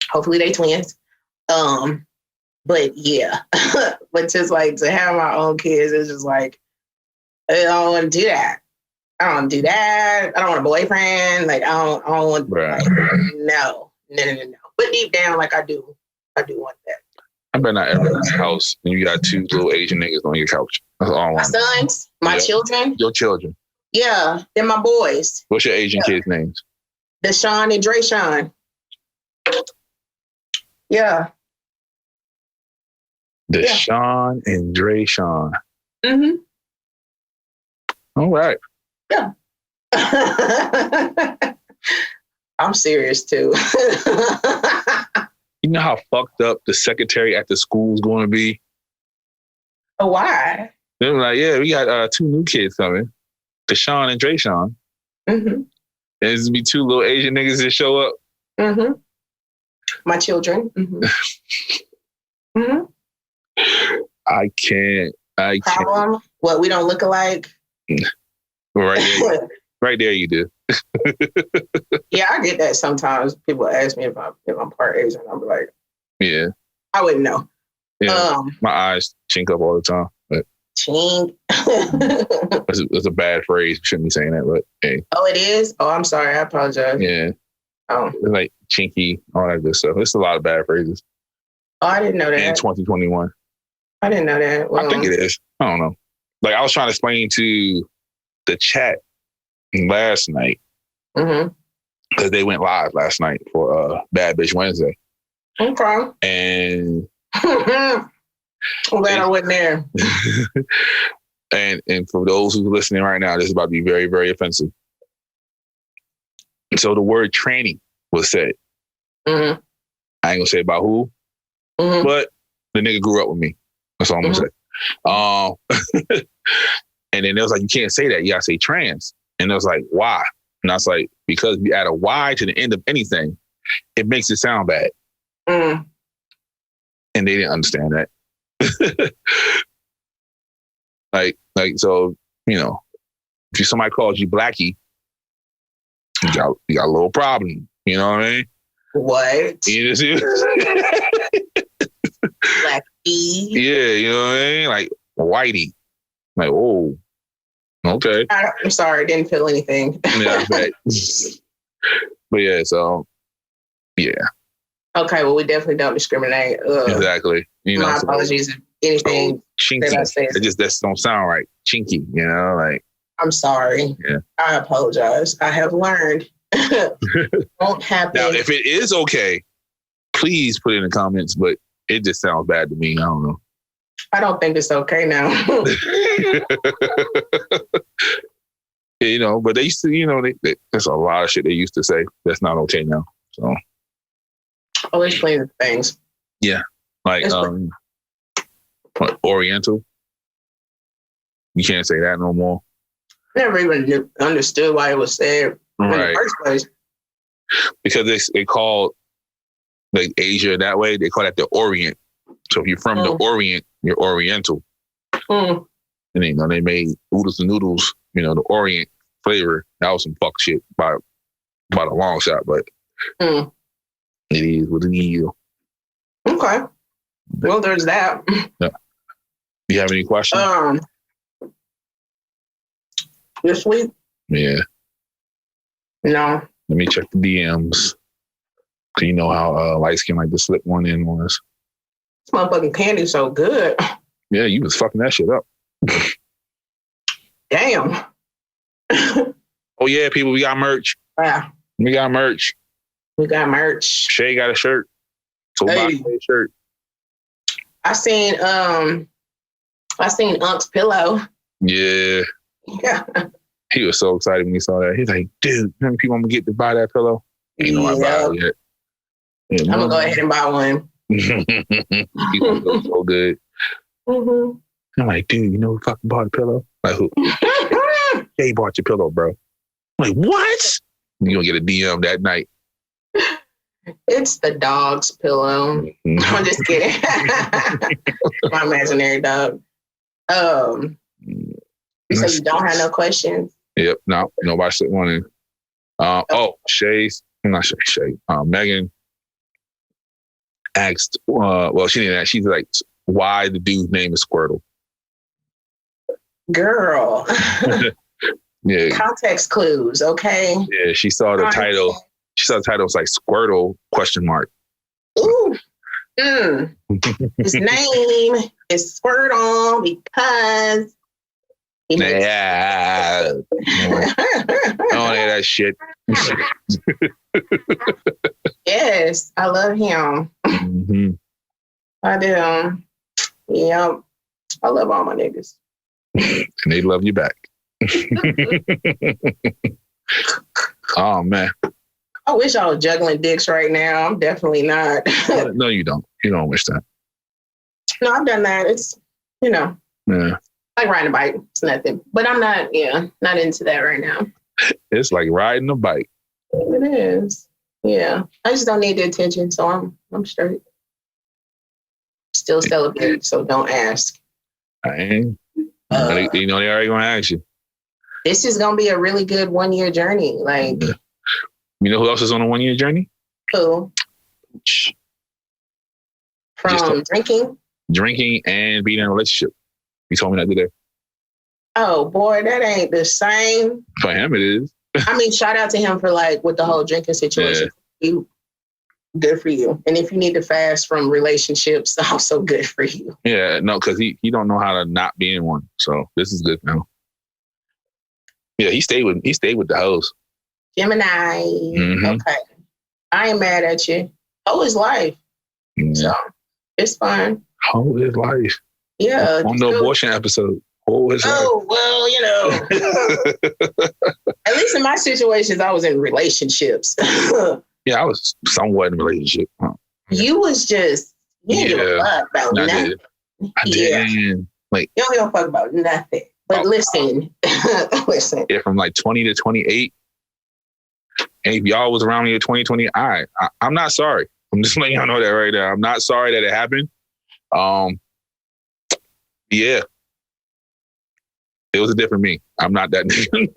Hopefully they twins. But yeah, but just like to have my own kids, it's just like, I don't want to do that. I don't want to do that. I don't want a boyfriend. Like, I don't want, like, no. But deep down, like I do want that. I bet not ever in this house and you got 2 little Asian niggas on your couch. That's all I want. My sons, my children. Your children. Yeah, they're my boys. What's your Asian kids' names? Deshaun and Drayshawn. Yeah. Deshaun and Drayshawn. Mm-hmm. All right. Yeah. I'm serious too. You know how fucked up the secretary at the school is going to be? Oh, why? They're like, yeah, we got 2 new kids coming. Deshaun and Drayshawn. Mm-hmm. And there's gonna be 2 little Asian niggas that show up. Mm-hmm. My children. Mm-hmm. Mm-hmm. I can't. Problem? What, we don't look alike? Right there. Right there you do. Yeah, I get that sometimes. People ask me if I'm part Asian. I'm like, Yeah. I wouldn't know. Yeah. My eyes chink up all the time. But chink. it's a bad phrase. Shouldn't be saying that, but hey. Oh, it is? Oh, I'm sorry. I apologize. Yeah. Oh. It's like chinky, all that good stuff. It's a lot of bad phrases. Oh, I didn't know that. In 2021. I didn't know that. Well, I think it is. I don't know. Like I was trying to explain to the chat last night. Because they went live last night for Bad Bitch Wednesday. Okay. And I'm glad I wasn't there. and for those who are listening right now, this is about to be very, very offensive. So the word tranny was said. I ain't gonna say about who, but the nigga grew up with me. That's all I'm gonna say. And then it was like, you can't say that. You gotta say trans. And it was like, why? And I was like, because we add a Y to the end of anything, it makes it sound bad. And they didn't understand that. like, so, you know, if somebody calls you Blackie, you got a little problem. You know what I mean? What? You see? Blackie. Yeah, you know what I mean? Like Whitey. Like, oh, okay. I'm sorry, didn't feel anything. Yeah, but yeah, so yeah. Okay, well, we definitely don't discriminate. Exactly. You know, my apologies if anything chinky. that I said. It just don't sound right. Chinky, you know, like. I'm sorry. Yeah. I apologize. I have learned. Won't happen. Now, if it is okay, please put it in the comments, but it just sounds bad to me. I don't know. I don't think it's okay now. You know, but they used to, you know, there's a lot of shit they used to say that's not okay now. So. Oh, explain things. Yeah. Like, Oriental. You can't say that no more. Never even understood why it was said in the first place. Because they call like Asia that way. They call that the Orient. So if you're from the Orient, you're Oriental. And you know, they made oodles and noodles, you know, the Orient flavor. That was some fuck shit by a long shot, but it is what it is. Okay. Well, there's that. Yeah. Do you have any questions? This week? Yeah. No. Let me check the DMs. So you know how light skin like to slip one in on us. This motherfucking candy's so good. Yeah, you was fucking that shit up. Damn. Oh yeah, people, we got merch. Yeah. We got merch. We got merch. Shae got a shirt. So buy a shirt. I seen Unc's pillow. Yeah. Yeah. He was so excited when he saw that. He's like, dude, how many people I'm gonna get to buy that pillow? Ain't nobody buy it yet. Yeah, I'm gonna go ahead and buy one. He feels so good. I'm like, dude, you know who fucking bought a pillow? Like who? They bought your pillow, bro. I'm like, what? You gonna get a DM that night. It's the dog's pillow. I'm just kidding. My imaginary dog. So you don't have no questions? Yep. No, nobody slipped one in. Shae's, I'm not Shae. Megan asked, well, she didn't ask. She's like, why the dude's name is Squirtle? Girl. Yeah. Context clues, okay? Yeah, she saw the title. She saw the title was like Squirtle ? Ooh. His name is Squirtle because yeah. I don't hear that shit. Yes, I love him. I do. Yep. I love all my niggas. And they love you back. Oh, man. I wish I was juggling dicks right now. I'm definitely not. No, you don't. You don't wish that. No, I've done that. It's, Yeah. like riding a bike. It's nothing. But I'm not into that right now. It's like riding a bike. It is. Yeah. I just don't need the attention, so I'm straight. Still celibate, so don't ask. I ain't. They already gonna ask you. This is gonna be a really good 1 year journey. Like You know who else is on a 1 year journey? Who? From drinking? Drinking and being in a relationship. He told me that today. Oh boy, that ain't the same. For him, it is. I mean, shout out to him for like with the whole drinking situation. Yeah. Good for you. And if you need to fast from relationships, also good for you. Yeah, no, because he don't know how to not be in one. So this is good now. Yeah, he stayed with the hoes. Gemini. Mm-hmm. Okay. I ain't mad at you. Hoe is life. Mm-hmm. So it's fine. Hoe is life. Yeah. On the abortion episode. Hoe is life. Oh, well, you know. At least in my situations, I was in relationships. Yeah, I was somewhat in a relationship. You was just, you didn't give a fuck about nothing. I did. Like, you don't give a fuck about nothing. But listen. Yeah, from like 20 to 28. And if y'all was around me at 2020, I'm not sorry. I'm just letting y'all know that right now. I'm not sorry that it happened. Yeah. It was a different me. I'm not that nigga.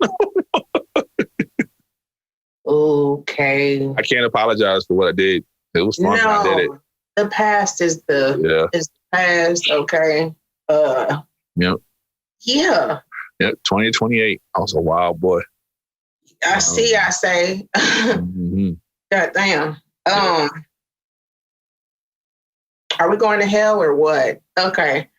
Okay. I can't apologize for what I did. It was fun when I did it. The past is the past, okay? Yep. Yeah. Yep, 2028. I was a wild boy. I say. Mm-hmm. God damn. Are we going to hell or what? Okay.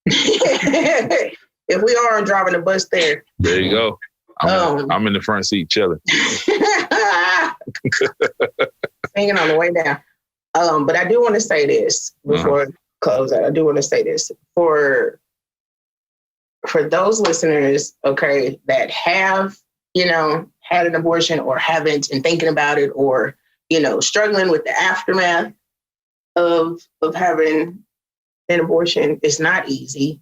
If we are driving the bus there. There you go. I'm in the front seat chilling. Hanging on the way down. But I do want to say this before I close out. I do want to say this. For those listeners, okay, that have, had an abortion or haven't and thinking about it or, struggling with the aftermath of having an abortion, it's not easy.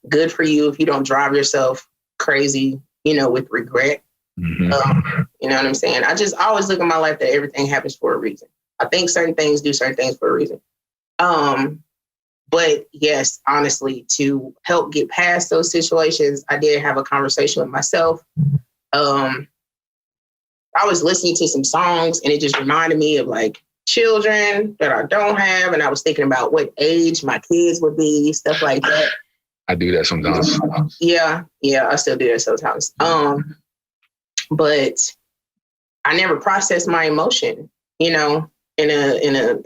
Good for you if you don't drive yourself crazy, with regret. Mm-hmm. You know what I'm saying? I always look at my life that everything happens for a reason. I think certain things do certain things for a reason. But yes, honestly, to help get past those situations, I did have a conversation with myself. I was listening to some songs and it just reminded me of like children that I don't have. And I was thinking about what age my kids would be, stuff like that. I do that sometimes. Yeah, I still do that sometimes. But I never processed my emotion, in a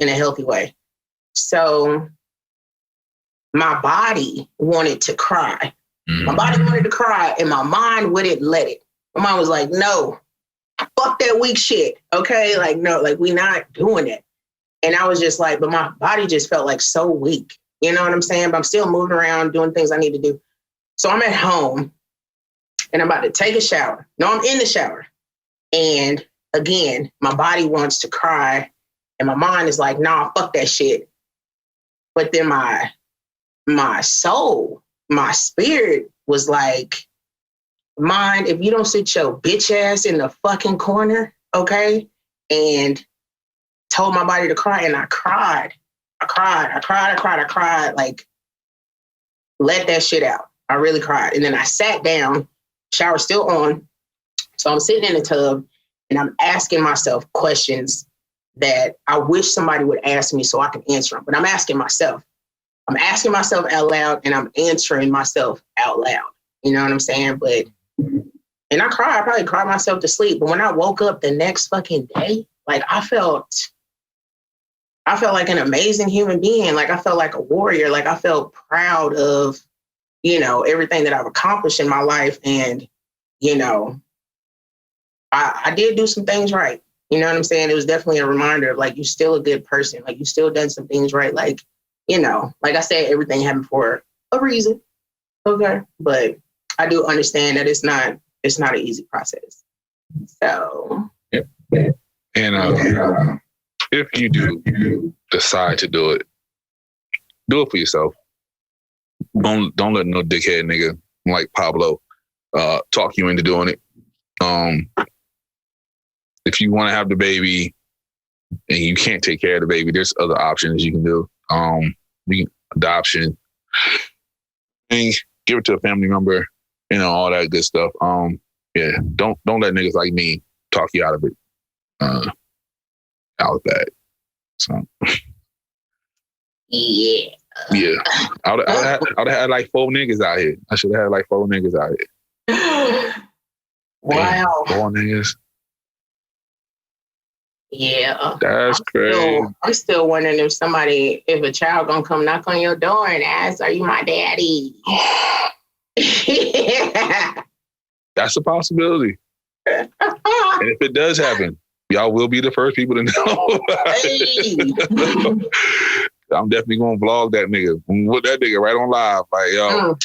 healthy way. So my body wanted to cry. Mm-hmm. My body wanted to cry and my mind wouldn't let it. My mind was like, no, fuck that weak shit. Okay. Like, no, like we not doing it. And I was just like, but my body just felt like so weak. You know what I'm saying? But I'm still moving around, doing things I need to do. So I'm at home and I'm about to take a shower. No, I'm in the shower. And again, my body wants to cry and my mind is like, nah, fuck that shit. But then my soul, my spirit was like, mind, if you don't sit your bitch ass in the fucking corner, okay? And told my body to cry and I cried. Like, let that shit out. I really cried. And then I sat down, shower still on. So I'm sitting in the tub and I'm asking myself questions that I wish somebody would ask me so I can answer them. But I'm asking myself out loud and I'm answering myself out loud. You know what I'm saying? And I probably cried myself to sleep. But when I woke up the next fucking day, like I felt like an amazing human being. Like I felt like a warrior. Like I felt proud of, everything that I've accomplished in my life. And, I did do some things right. You know what I'm saying? It was definitely a reminder of like, you're still a good person. Like you still done some things right. Like, like I said, everything happened for a reason. Okay. But I do understand that it's not an easy process. So. Yep. And if you do decide to do it for yourself. Don't let no dickhead nigga like Pablo talk you into doing it. If you want to have the baby and you can't take care of the baby, there's other options you can do. Adoption. And give it to a family member. all that good stuff. Yeah, don't let niggas like me talk you out of it. Out of that. So yeah. I would have had like 4 niggas out here. I should have had like 4 niggas out here. Wow. Damn, 4 niggas. Yeah. That's crazy. I'm still wondering if a child gonna come knock on your door and ask, "Are you my daddy?" That's a possibility. And if it does happen, y'all will be the first people to know. I'm definitely gonna vlog that nigga. With that nigga right on live, like yo,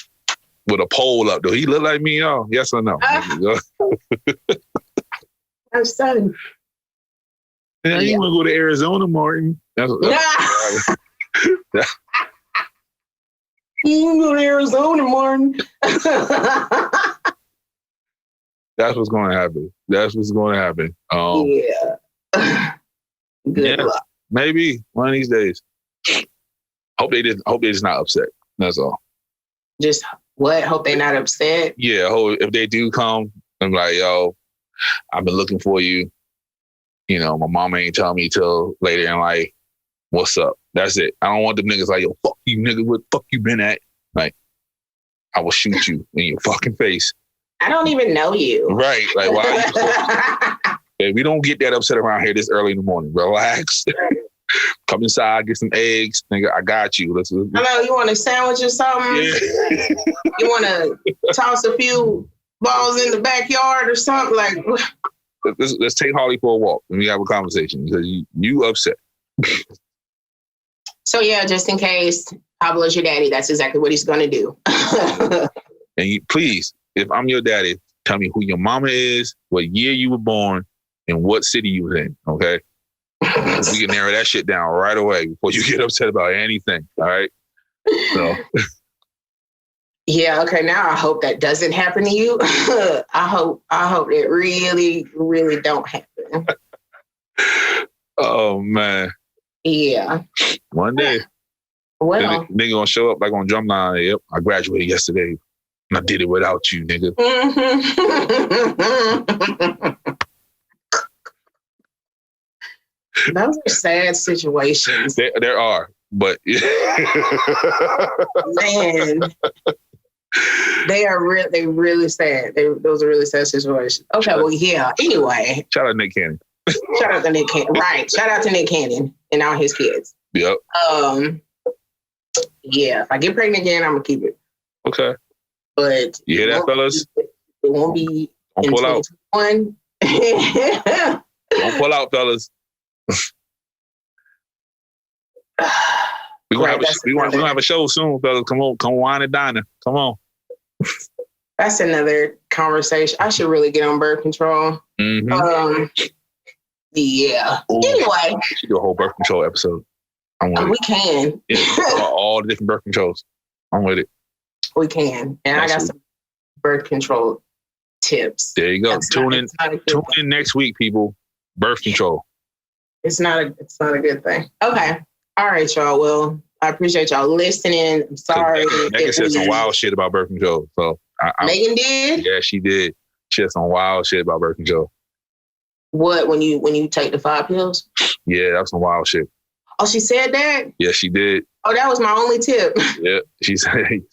with a poll up. Do he look like me, y'all? Yes or no? I'm son. Yeah, you want to go to Arizona, Martin? That's You can go to Arizona, Martin. That's what's going to happen. That's what's going to happen. Good luck. Maybe one of these days. Hope they just not upset. That's all. Just what? Hope they not upset. Yeah. If they do come, I'm like, yo, I've been looking for you. My mama ain't telling me till later in life. What's up? That's it. I don't want them niggas like, yo, fuck you, nigga. What the fuck you been at? Like, I will shoot you in your fucking face. I don't even know you. Right. Like, why? Hey, we don't get that upset around here this early in the morning. Relax. Come inside, get some eggs. Nigga, I got you. Hello, you want a sandwich or something? Yeah. You want to toss a few balls in the backyard or something? Like, let's take Holly for a walk and we have a conversation because you upset. So yeah, just in case Pablo's your daddy, that's exactly what he's going to do. And please, if I'm your daddy, tell me who your mama is, what year you were born, and what city you was in, okay? We can narrow that shit down right away before you get upset about anything, all right? So. Yeah, okay, now I hope that doesn't happen to you. I hope it really, really don't happen. Oh, man. Yeah. One day. Well. Nigga gonna show up like on Drumline. Yep, I graduated yesterday. And I did it without you, nigga. Those are sad situations. There are, but man, they really sad. Those are really sad situations. Okay, well, yeah. Anyway, shout out Nick Cannon. Shout out to Nick Cannon. Right. Shout out to Nick Cannon and all his kids. Yep. Yeah. If I get pregnant again, I'm gonna keep it. Okay. But you hear that, fellas? It won't be. Don't pull out. Don't pull out, fellas. We're gonna have a show soon, fellas. Come on, come wine and diner. Come on. That's another conversation. I should really get on birth control. Mm-hmm. Yeah. Ooh, anyway, we should do a whole birth control episode. I'm with it. We can. Yeah, all the different birth controls. I'm with it. We can, and I got some birth control tips. There you go. Tune in next week, people. Birth control. It's not a good thing. Okay. All right, y'all. Well, I appreciate y'all listening. I'm sorry. Megan said some wild shit about birth control. So Megan did? Yeah, she did. She had some wild shit about birth control. What, when you take the 5 pills? Yeah, that was some wild shit. Oh, she said that? Yeah, she did. Oh, that was my only tip. Yeah, she said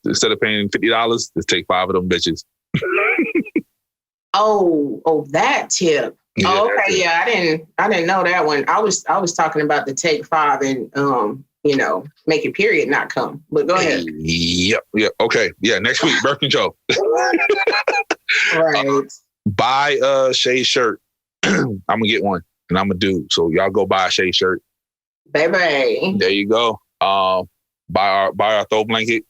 instead of paying $50, just take 5 of them bitches. Oh, that tip. Yeah, oh, okay. Yeah, I didn't know that one. I was talking about the take 5 and make your period not come. But go ahead. Yep. Okay. Yeah, next week, birth control. Right. Buy a Shae shirt. I'm gonna get one, and I'm a dude. So y'all go buy a Shae shirt. Baby. There you go. Buy our throw blanket.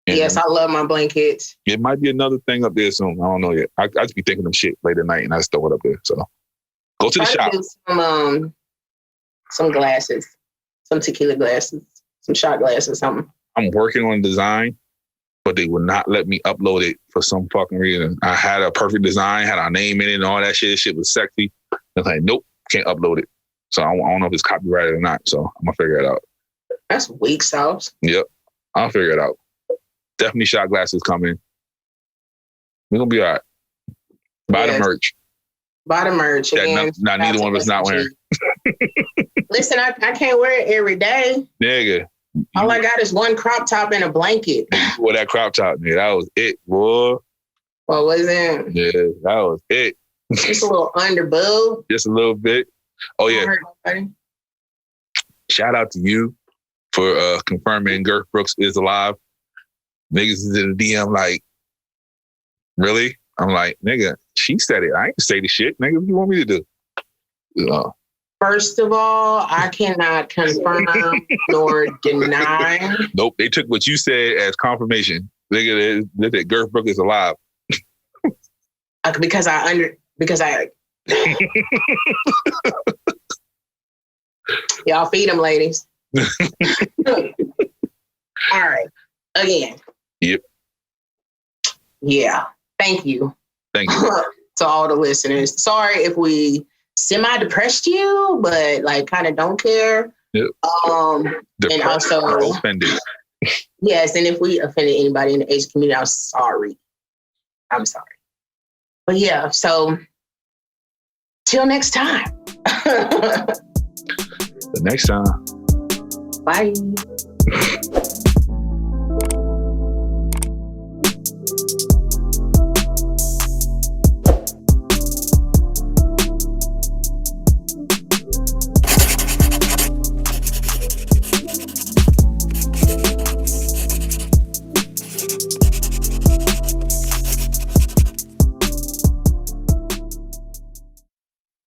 And yes, I love my blankets. It might be another thing up there soon. I don't know yet. I just be thinking of shit late at night, and I just throw it up there. So go to the shop. Some glasses, some tequila glasses, some shot glasses, something. I'm working on design, but they would not let me upload it for some fucking reason. I had a perfect design, had our name in it and all that shit. Shit was sexy. They're like, nope, can't upload it. So I don't know if it's copyrighted or not. So I'm gonna figure it out. That's weak sauce. Yep, I'll figure it out. Definitely shot glasses coming. We're gonna be all right. Buy the Yes. merch. Buy the merch. That Again, neither one of us not wearing. Listen, I can't wear it every day. Nigga. All I got is one crop top and a blanket. Well, that crop top, nigga, that was it, boy. What was it? Yeah, that was it. Just a little under boob. Just a little bit. Oh yeah. Shout out to you for confirming Girth Brooks is alive. Niggas is in the DM like, really? I'm like, nigga, she said it. I ain't say the shit. Nigga, what you want me to do? First of all, I cannot confirm nor deny. Nope, they took what you said as confirmation. Nigga, that Girth Brooks is alive. Because I y'all feed them, ladies. All right. Again. Yep. Yeah. Thank you. Thank you. To all the listeners. Sorry if we semi-depressed you, but like kind of don't care. Yep. And also offended. Yes, and if we offended anybody in the Asian community, I'm sorry. But yeah, so till next time. The next time. Bye.